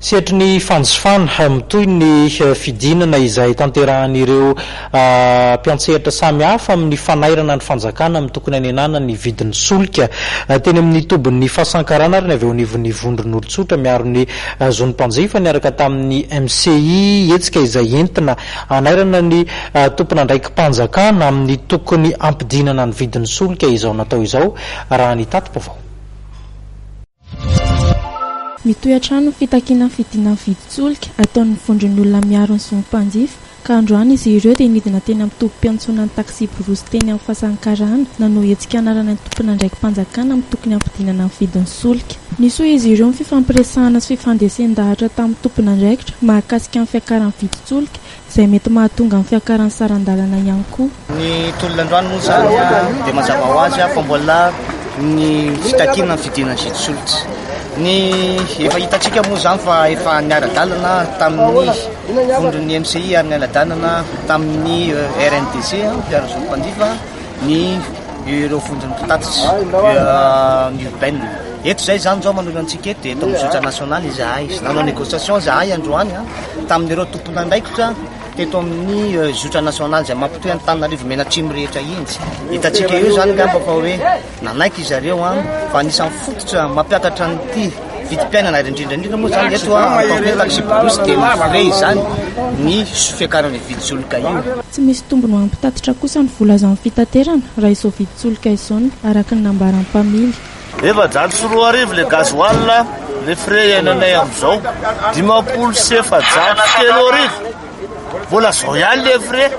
Setry ny fanjifana mitoy ny fidinana izay tanterahan'ireo mpiantsehatra samihafa amin'ny fanairana ny fanjakana amin'ny tokony anenana ny vidin'ny solika teny amin'ny tobon'ny fahasankarana ary ny avy eo anivon'ny vondron'olotsotra miaro ny zony mpanjifa niaraka tamin'ny MCI etsika izay entina anairana ny tompona andraiky mpanjakana amin'ny tokony ampidinana ny vidin'ny solika izao natao izao raha ny tatim-pavao. Mitoy atrano fitakiana fidina vidin-solika ataon'ny vondron'ny olona miaro ny zony mpanjifa ka androany izy ireo dia nidina teny amin'ny tompom-piantsonan'ny taksi borosy teny amin'ny fahasankarana nanao hetsika anarana ny tompona andraiky mpanjakana amin'ny tokony ampidinana ny vidin'ny solika. Nisoa izy ireo ny fifampiresahana sy fifandesen-dahatra tamin'ny tompona andraikitra mahakasika amin'ny fiakaran'ny vidin-solika izay mety mahatonga amin'ny fiakaran'ny saran-dalana ihany koa. Ny tolona androany moa zany dia mazava ho azy fa mbola ny fitakiana ny fidinana vidin-solika. Ny efa hitantsika moa zany fa efa niara-dalana tamin'ny vondron'ny MCI ary niara-dalana tamin'ny RNDC mpiaro-zony mpanjifa ny ireo vondron'ny mpitatitra ny urbaine. Eto zay zany zao manolo antsika eto dia eto amin'ny zotra nasionaly izahay nanao négociation zahay androany tamin'ireo tompona andraikitra teto amin'ny zotra nasionaly izay mampitoy Antananarivo menatrimo rehetra intsy. Hitantsika eo zany ngamba fa hoe nanaiky zareo fa anisan'ny fototra mampiatatra nyity vidim-piainana indrindra moa zany eto taksi borosy dia mifray zany ny fiakaran'ny vidin-solika io. Tsy misy tombony ho an'ny mpitatitra kosa ny vola azo amin'ny fitaterana raha izao vidin-solika izao araka ny nambaran'ny mpamily. Efa-jato sy 4 arivo le gasoil le frais iainanay amin'izao 50 sy 700 arivo. Vola zao ihany le frais.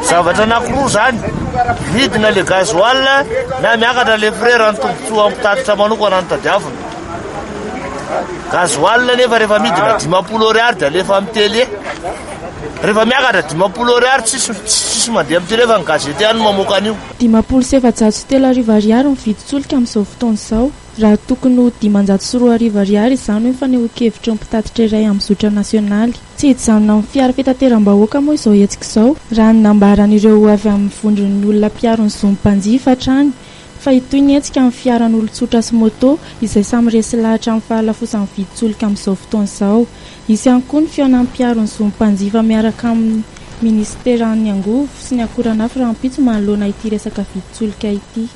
Zavatra anankiroa zany. Midina le gasoil na miakatra le frais raha ny tombontsoa ampitatitra manokana ny tadiavina. Gasoil nefa rehefa midina 50 ariary dia alefa amin'ny télé. Rehefa miakatra 50 ariary tsisy mandeha amin'ny télé fa ny gazety ihany mamoaka an'io. 703 ariary ny vidin-solika amin'izao fotoana izao. Raha tokony ho 504 ariary izany hoe fanehoan-kevitra ny mpitatitra iray amin'ny zotra nasionaly. Tsy hijanona amin'ny fiara fitateram-bahoaka moa izao hetsika izao raha ny nambaran'ireo avy amin'ny vondron'ny olona mpiaro ny zony mpanjifa hatrany. Fa itoy ny hetsika amin'ny fiaran'olotsotra sy moto izay samy resy lahatra amin'ny fahalafosan'ny vidin-solika amin'izao fotoana izao. Isy ihany koa ny fihaonan'ny mpiaro ny zony mpanjifa miaraka amin'ny ministeran'ny angovo sy ny akoran'hafa raha ampitso manoloana ity resaka vidin-solika ity.